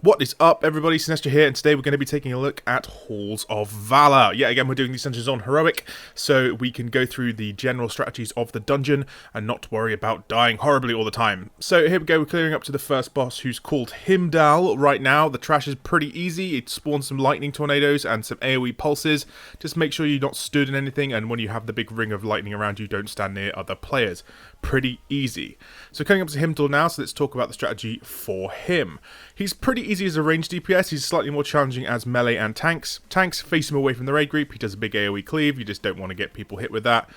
What is up, everybody? Sinestro here, and today we're going to be taking a look at Halls of Valor. Yeah, again, we're doing these dungeons on Heroic, so we can go through the general strategies of the dungeon and not worry about dying horribly all the time. So here we go, we're clearing up to the first boss, who's called Himdall. Right now, the trash is pretty easy. It spawns some lightning tornadoes and some AoE pulses. Just make sure you're not stood in anything, and when you have the big ring of lightning around you, don't stand near other players. Pretty easy. So coming up to Himdall now, so let's talk about the strategy for him. He's pretty easy as a ranged DPS. He's slightly more challenging as melee and tanks. Tanks face him away from the raid group. He does a big AoE cleave. You just don't want to get people hit with that.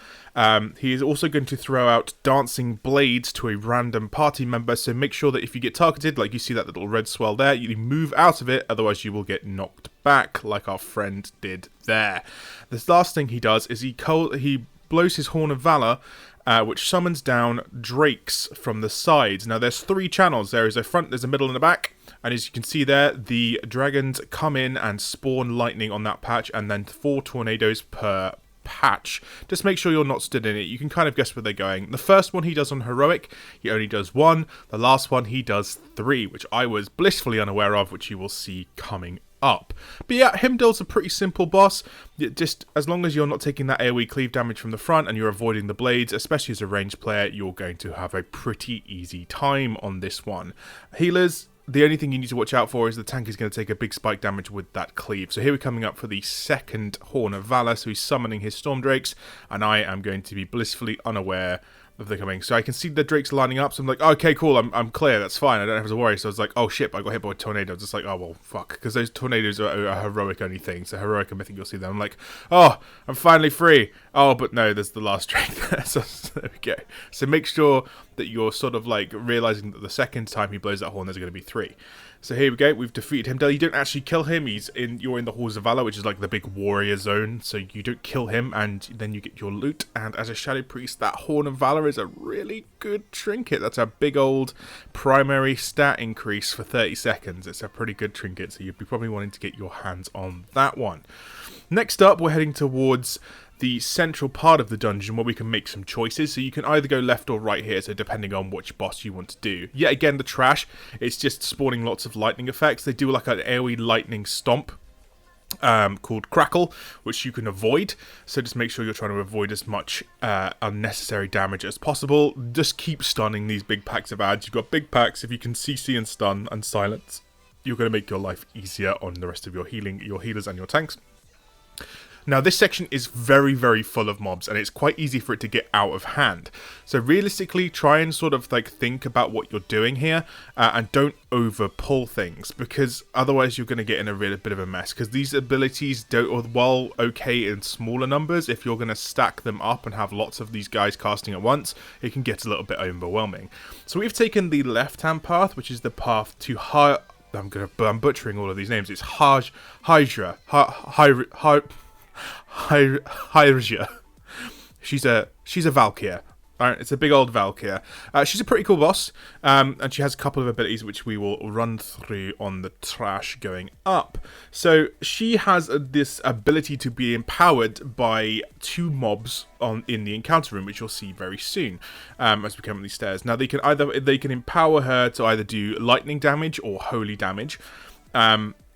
He is also going to throw out dancing blades to a random party member, so make sure that if you get targeted, like you see that little red swell there, you move out of it, otherwise you will get knocked back, like our friend did there. This last thing he does is he blows his Horn of Valor, which summons down drakes from the sides. Now there's 3 channels. There is a front, there's a middle and a back, and as you can see there, the dragons come in and spawn lightning on that patch, and then 4 tornadoes per patch. Just make sure you're not stood in it. You can kind of guess where they're going. The first one he does on Heroic, he only does 1. The last one he does 3, which I was blissfully unaware of, which you will see coming up. But yeah, Himdall's a pretty simple boss. Just as long as you're not taking that AoE cleave damage from the front and you're avoiding the blades, especially as a ranged player, you're going to have a pretty easy time on this one. Healers, the only thing you need to watch out for is the tank is going to take a big spike damage with that cleave. So here we're coming up for the second Horn of Valor, so he's summoning his Storm Drakes, and I am going to be blissfully unaware of the coming. So I can see the drakes lining up, so I'm like, okay, cool, I'm clear, that's fine, I don't have to worry. So I was like, oh shit, I got hit by a tornado. Just like, oh well, fuck, because those tornadoes are a heroic only thing, so heroic and mythic you'll see them. I'm like, oh, I'm finally free. Oh, but no, there's the last drake there. So there we go. So make sure that you're sort of like realizing that the second time he blows that horn, there's going to be 3. So here we go, we've defeated Himdall. You don't actually kill him, you're in the Halls of Valor, which is like the big warrior zone, so you don't kill him, and then you get your loot, and as a Shadow Priest, that Horn of Valor is a really good trinket. That's a big old primary stat increase for 30 seconds. It's a pretty good trinket, so you'd be probably wanting to get your hands on that one. Next up, we're heading towards the central part of the dungeon where we can make some choices, so you can either go left or right here, so depending on which boss you want to do. Yet again, the trash, it's just spawning lots of lightning effects. They do like an AoE lightning stomp called Crackle, which you can avoid, so just make sure you're trying to avoid as much unnecessary damage as possible. Just keep stunning these big packs of ads. You've got big packs. If you can CC and stun and silence, you're going to make your life easier on the rest of your healers and your tanks. Now this section is very, very full of mobs, and it's quite easy for it to get out of hand. So realistically, try and sort of like think about what you're doing here, and don't over pull things, because otherwise you're going to get in a real bit of a mess. Because these abilities don't, while okay in smaller numbers, if you're going to stack them up and have lots of these guys casting at once, it can get a little bit overwhelming. So we've taken the left-hand path, which is the path to I'm butchering all of these names. It's Hydra. Hydra. She's a Valkyr. Alright, it's a big old Valkyr. She's a pretty cool boss, and she has a couple of abilities which we will run through on the trash going up. So she has this ability to be empowered by 2 mobs in the encounter room, which you'll see very soon as we come up these stairs. Now they can empower her to either do lightning damage or holy damage.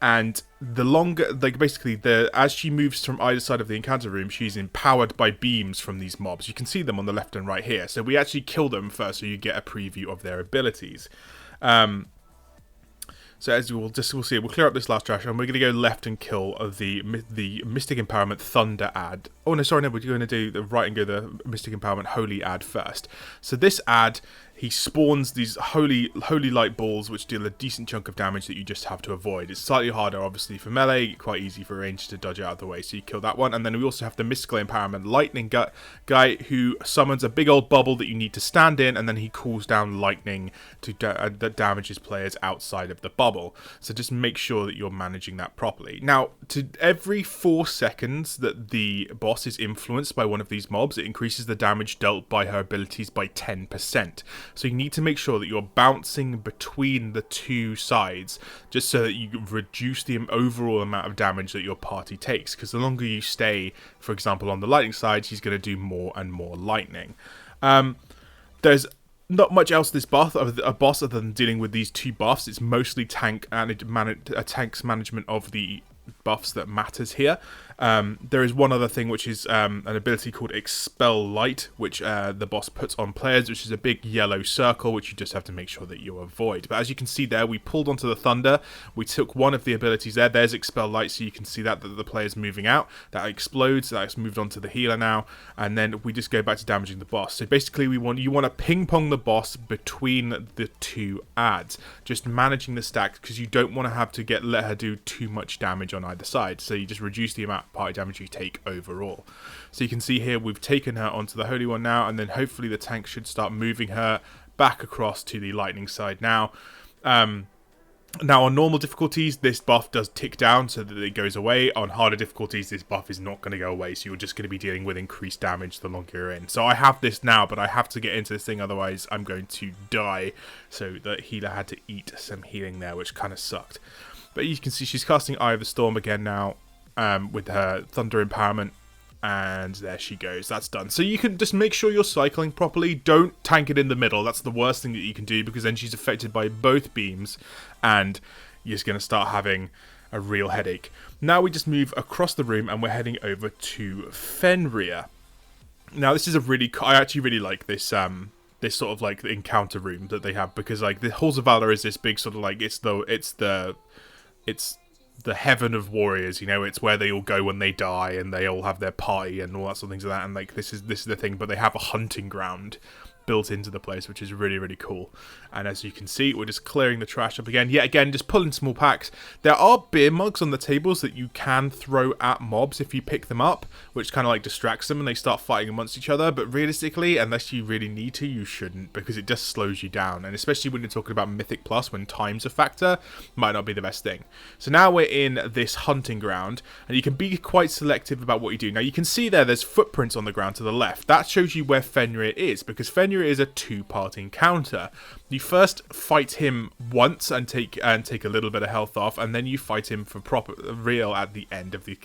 And the longer, like basically, as she moves from either side of the encounter room, she's empowered by beams from these mobs. You can see them on the left and right here. So we actually kill them first, so you get a preview of their abilities. So as we'll see, we'll clear up this last trash, and we're going to go left and kill the Mystic Empowerment Thunder ad. Oh no, sorry, no, we're going to do the right and go the Mystic Empowerment Holy ad first. So this ad, he spawns these holy light balls, which deal a decent chunk of damage that you just have to avoid. It's slightly harder, obviously, for melee, quite easy for range to dodge out of the way, so you kill that one. And then we also have the Mystical Empowerment Lightning guy, who summons a big old bubble that you need to stand in, and then he calls down lightning that damages players outside of the bubble. So just make sure that you're managing that properly. Now, to every 4 seconds that the boss is influenced by one of these mobs, it increases the damage dealt by her abilities by 10%. So you need to make sure that you're bouncing between the 2 sides, just so that you reduce the overall amount of damage that your party takes. Because the longer you stay, for example, on the lightning side, she's going to do more and more lightning. There's not much else this boss other than dealing with these 2 buffs. It's mostly tank and tank's management of the buffs that matters here. There is one other thing, which is an ability called Expel Light, which the boss puts on players, which is a big yellow circle, which you just have to make sure that you avoid. But as you can see there, we pulled onto the thunder. We took one of the abilities there. There's Expel Light, so you can see that the player's moving out. That explodes. That's moved on to the healer now, and then we just go back to damaging the boss. So basically, you want to ping pong the boss between the 2 adds, just managing the stack, because you don't want to have to let her do too much damage on either side. So you just reduce the amount party damage you take overall. So you can see here we've taken her onto the Holy One now, and then hopefully the tank should start moving her back across to the lightning side now. Now on normal difficulties, this buff does tick down so that it goes away. On harder difficulties, this buff is not going to go away, so you're just going to be dealing with increased damage the longer you're in. So I have this now, but I have to get into this thing, otherwise I'm going to die. So the healer had to eat some healing there, which kind of sucked. But you can see she's casting Eye of the Storm again now, with her Thunder Empowerment, and there she goes. That's done. So you can just make sure you're cycling properly. Don't tank it in the middle. That's the worst thing that you can do, because then she's affected by both beams, and you're just going to start having a real headache. Now we just move across the room, and we're heading over to Fenrir. Now this is I actually really like this this sort of like the encounter room that they have, because like the Halls of Valor is this big sort of like it's the heaven of warriors, you know. It's where they all go when they die, and they all have their party and all that sort of things like that. And like this is the thing, but they have a hunting ground built into the place, which is really, really cool. And as you can see, we're just clearing the trash up again. Yet again, just pulling small packs. There are beer mugs on the tables that you can throw at mobs if you pick them up, which kind of like distracts them and they start fighting amongst each other. But realistically, unless you really need to, you shouldn't, because it just slows you down. And especially when you're talking about Mythic Plus, when time's a factor, might not be the best thing. So now we're in this hunting ground, and you can be quite selective about what you do. Now you can see there's footprints on the ground to the left. That shows you where Fenrir is, because Fenrir is a two-part encounter. You first fight him once and take a little bit of health off, and then you fight him for real at the end of the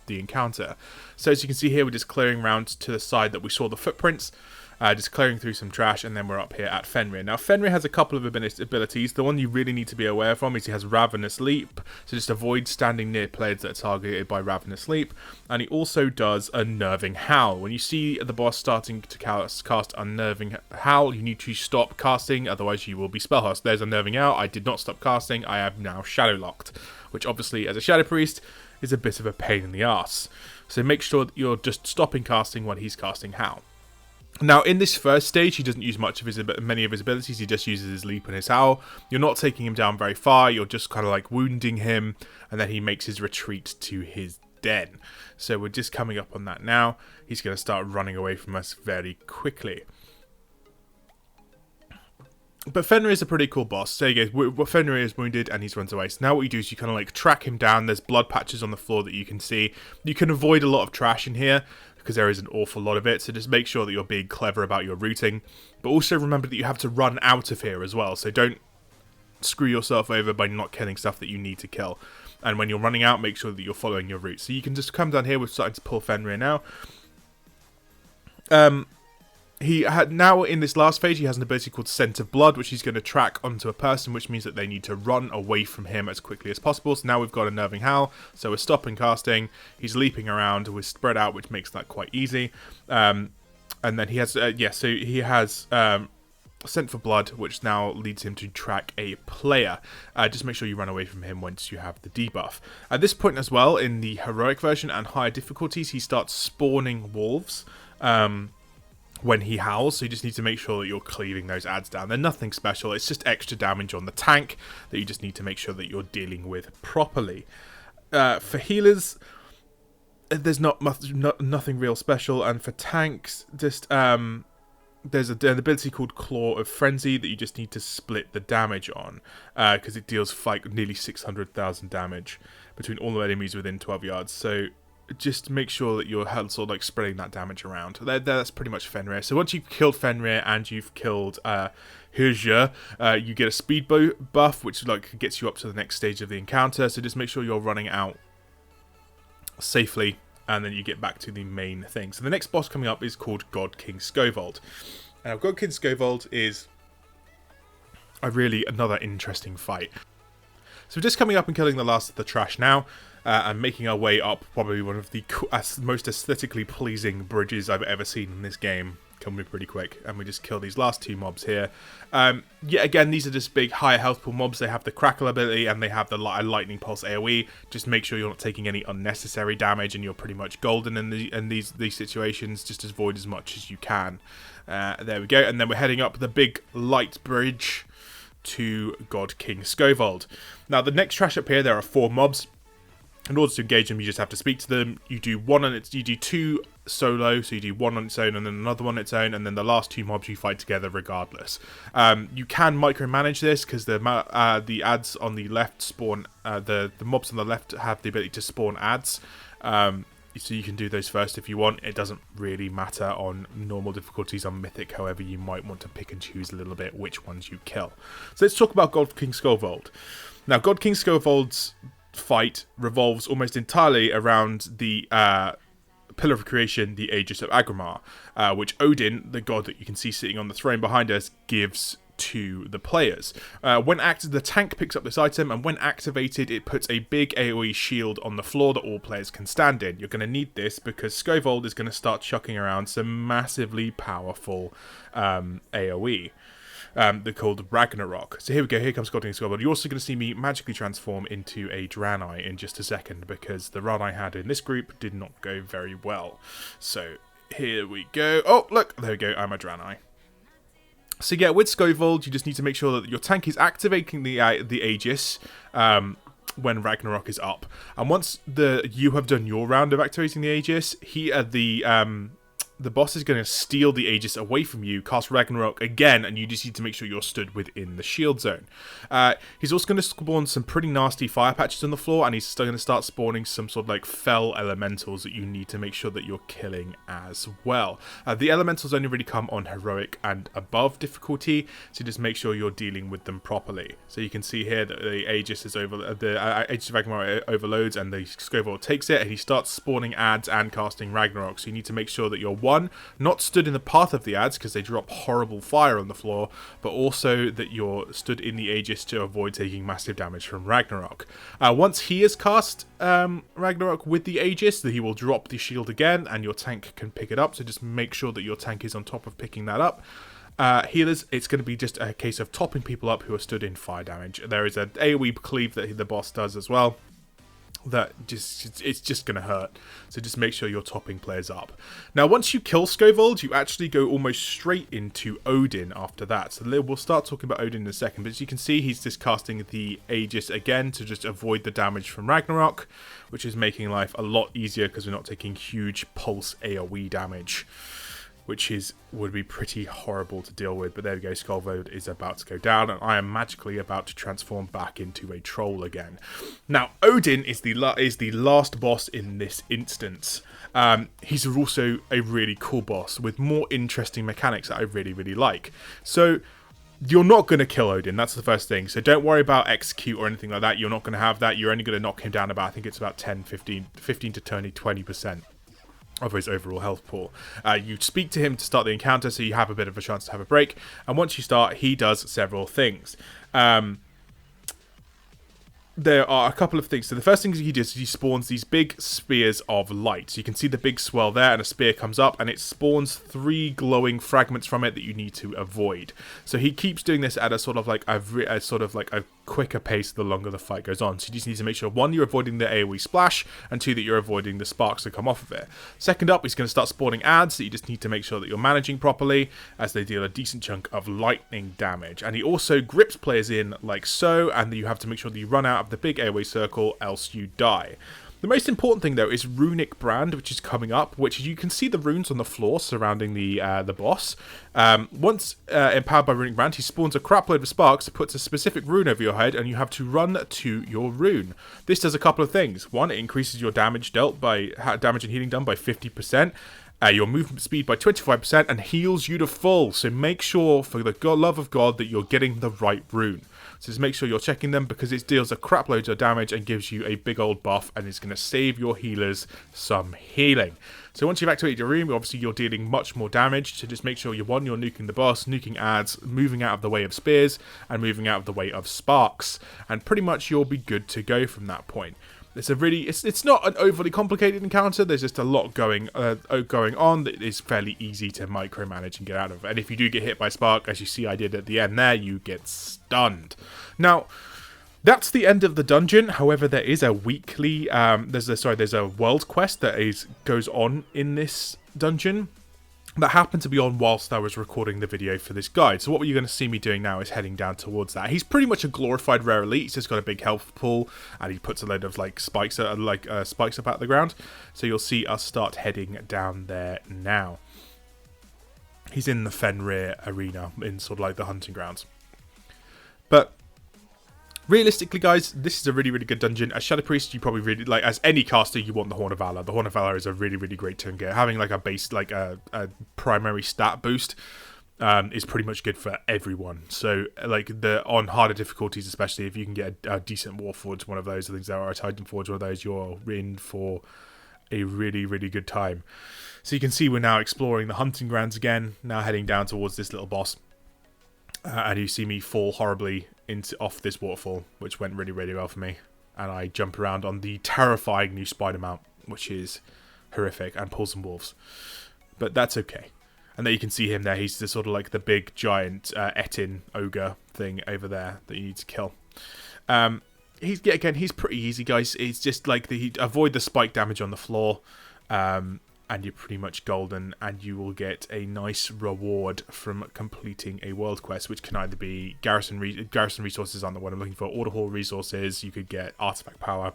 encounter. So as you can see here, we're just clearing around to the side that we saw the footprints, just clearing through some trash, and then we're up here at Fenrir. Now Fenrir has a couple of abilities. The one you really need to be aware from is he has Ravenous Leap, so just avoid standing near players that are targeted by Ravenous Leap. And he also does Unnerving Howl. When you see the boss starting to cast Unnerving Howl, you need to stop casting, otherwise you will be spellcast. There's Unnerving Howl. I did not stop casting. I am now Shadow Locked, which obviously as a Shadow Priest is a bit of a pain in the arse. So make sure that you're just stopping casting when he's casting Howl. Now, in this first stage, he doesn't use many of his abilities. He just uses his leap and his howl. You're not taking him down very far. You're just kind of like wounding him, and then he makes his retreat to his den. So we're just coming up on that now. He's going to start running away from us very quickly. But Fenrir is a pretty cool boss. So you go, Fenrir is wounded and he's runs away. So now what you do is you kind of like track him down. There's blood patches on the floor that you can see. You can avoid a lot of trash in here, because there is an awful lot of it, so just make sure that you're being clever about your routing. But also remember that you have to run out of here as well, so don't screw yourself over by not killing stuff that you need to kill. And when you're running out, make sure that you're following your route. So you can just come down here. We're starting to pull Fenrir now. Now in this last phase, he has an ability called Scent of Blood, which he's going to track onto a person, which means that they need to run away from him as quickly as possible. So now we've got Unnerving Howl, so we're stopping casting. He's leaping around, we're spread out, which makes that quite easy. And then he has, Scent for Blood, which now leads him to track a player. Just make sure you run away from him once you have the debuff. At this point as well, in the heroic version and higher difficulties, he starts spawning wolves. When he howls, so you just need to make sure that you're cleaving those adds down. They're nothing special, it's just extra damage on the tank that you just need to make sure that you're dealing with properly. For healers, there's nothing real special, and for tanks, just there's an ability called Claw of Frenzy that you just need to split the damage on, because it deals like nearly 600,000 damage between all the enemies within 12 yards, so just make sure that you're sort of like spreading that damage around. That's pretty much Fenrir. So once you've killed Fenrir and you've killed Hyrja, you get a speed buff, which like gets you up to the next stage of the encounter. So just make sure you're running out safely, and then you get back to the main thing. So the next boss coming up is called God King Scovold. Now, God King Scovold is another interesting fight. So we're just coming up and killing the last of the trash now, and making our way up probably one of the most aesthetically pleasing bridges I've ever seen in this game. Coming pretty quick, and we just kill these last two mobs here. Yet again, these are just big, higher health pool mobs. They have the crackle ability, and they have the lightning pulse AoE. Just make sure you're not taking any unnecessary damage, and you're pretty much golden in these situations. Just avoid as much as you can. There we go, and then we're heading up the big light bridge to God King Scovold. Now, the next trash up here, there are 4 mobs. In order to engage them, you just have to speak to them. You do you do 2 solo, so you do 1 on its own and then another one on its own, and then the last 2 mobs you fight together regardless. You can micromanage this because the ads on the left spawn, the mobs on the left have the ability to spawn ads. So you can do those first if you want. It doesn't really matter on normal difficulties. On Mythic, however, you might want to pick and choose a little bit which ones you kill. So let's talk about God King Scovold. Now, God King Scovold's fight revolves almost entirely around the Pillar of Creation, the Aegis of Agramar, which Odin, the god that you can see sitting on the throne behind us, gives to the players. When active, the tank picks up this item, and when activated, it puts a big AoE shield on the floor that all players can stand in. You're going to need this because Scovold is going to start chucking around some massively powerful AoE. They're called Ragnarok. So here we go, here comes God King Scovold. You're also going to see me magically transform into a Draenei in just a second, because the run I had in this group did not go very well. So here we go. Oh, look, there we go, I'm a Draenei. So yeah, with Scovold, you just need to make sure that your tank is activating the Aegis when Ragnarok is up. And once you have done your round of activating the Aegis, the boss is going to steal the Aegis away from you, cast Ragnarok again, and you just need to make sure you're stood within the shield zone. He's also going to spawn some pretty nasty fire patches on the floor, and he's still going to start spawning some sort of like fell elementals that you need to make sure that you're killing as well. The elementals only really come on heroic and above difficulty, so just make sure you're dealing with them properly. So you can see here that the Aegis is the Aegis of Ragnarok overloads, and the Scovold takes it, and he starts spawning ads and casting Ragnarok. So you need to make sure that you're not stood in the path of the ads because they drop horrible fire on the floor, but also that you're stood in the Aegis to avoid taking massive damage from Ragnarok. Once he has cast Ragnarok with the Aegis, he will drop the shield again, and your tank can pick it up, so just make sure that your tank is on top of picking that up. Healers, it's going to be just a case of topping people up who are stood in fire damage. There is an AoE cleave that the boss does as well. It's just going to hurt. So just make sure you're topping players up. Now, once you kill Scovold, you actually go almost straight into Odin after that. So we'll start talking about Odin in a second. But as you can see, he's just casting the Aegis again to just avoid the damage from Ragnarok, which is making life a lot easier because we're not taking huge pulse AoE damage, which would be pretty horrible to deal with. But there we go, Scovold is about to go down, and I am magically about to transform back into a troll again. Now, Odin is the last boss in this instance. He's also a really cool boss with more interesting mechanics that I really, really like. So you're not going to kill Odin, that's the first thing. So don't worry about execute or anything like that. You're not going to have that. You're only going to knock him down about, I think it's about 10, 15 to 20% of his overall health pool. You speak to him to start the encounter, so you have a bit of a chance to have a break. And once you start, he does several things. There are a couple of things. So the first thing he does is he spawns these big spears of light. So you can see the big swirl there, and a spear comes up, and it spawns 3 glowing fragments from it that you need to avoid. So he keeps doing this at a sort of like a quicker pace the longer the fight goes on. So you just need to make sure, 1, you're avoiding the AoE splash, and 2, that you're avoiding the sparks that come off of it. Second up, he's going to start spawning ads that you just need to make sure that you're managing properly, as they deal a decent chunk of lightning damage. And he also grips players in like so, and you have to make sure that you run out of the big AoE circle, else you die. The most important thing, though, is Runic Brand, which is coming up, which you can see the runes on the floor surrounding the boss. Once empowered by Runic Brand, he spawns a crap load of sparks, puts a specific rune over your head, and you have to run to your rune. This does a couple of things. 1, it increases your damage dealt by damage and healing done by 50%. your movement speed by 25%, and heals you to full. So make sure, for the love of God, that you're getting the right rune. So just make sure you're checking them, because it deals a crap load of damage and gives you a big old buff, and is going to save your healers some healing. So once you've activated your rune, obviously you're dealing much more damage. So just make sure you're nuking the boss, nuking ads, moving out of the way of spears, and moving out of the way of sparks. And pretty much you'll be good to go from that point. It's not an overly complicated encounter. There's just a lot going on that is fairly easy to micromanage and get out of. And if you do get hit by spark, as you see I did at the end there, you get stunned. Now, that's the end of the dungeon. However, there is a weekly there's a world quest that goes on in this dungeon that happened to be on whilst I was recording the video for this guide. So what you're going to see me doing now is heading down towards that. He's pretty much a glorified rare elite. He's just got a big health pool, and he puts a load of spikes up out of the ground. So you'll see us start heading down there now. He's in the Fenrir arena, in sort of like the hunting grounds. But realistically, guys, this is a really, really good dungeon. As Shadow Priest, you probably really, as any caster, you want the Horn of Valor. The Horn of Valor is a really, really great turn gear. Having a base, a primary stat boost is pretty much good for everyone. So, on harder difficulties, especially, if you can get a decent Warforged, one of those, things that are a Titan Forge, one of those, you're in for a really, really good time. So you can see we're now exploring the hunting grounds again, now heading down towards this little boss. And you see me fall horribly off this waterfall, which went really, really well for me. And I jump around on the terrifying new spider mount, which is horrific, and pull some wolves. But that's okay. And there you can see him there. He's the sort of the big giant Etin ogre thing over there that you need to kill. He's pretty easy, guys. It's just avoid the spike damage on the floor. And you're pretty much golden, and you will get a nice reward from completing a world quest, which can either be garrison resources on the one I'm looking for, order hall resources. You could get artifact power.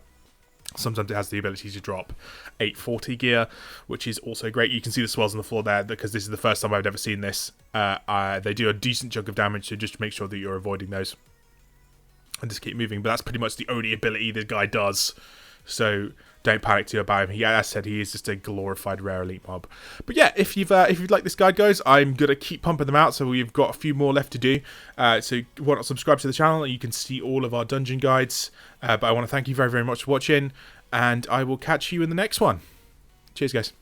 Sometimes it has the ability to drop 840 gear, which is also great. You can see the swells on the floor there, because this is the first time I've ever seen this. They do a decent chunk of damage, so just make sure that you're avoiding those. And just keep moving, but that's pretty much the only ability this guy does. So don't panic too about him. As I said, he is just a glorified rare elite mob. But yeah, if you'd like this guide, guys, I'm gonna keep pumping them out. So we've got a few more left to do. So why not subscribe to the channel? You can see all of our dungeon guides. But I want to thank you very, very much for watching, and I will catch you in the next one. Cheers, guys.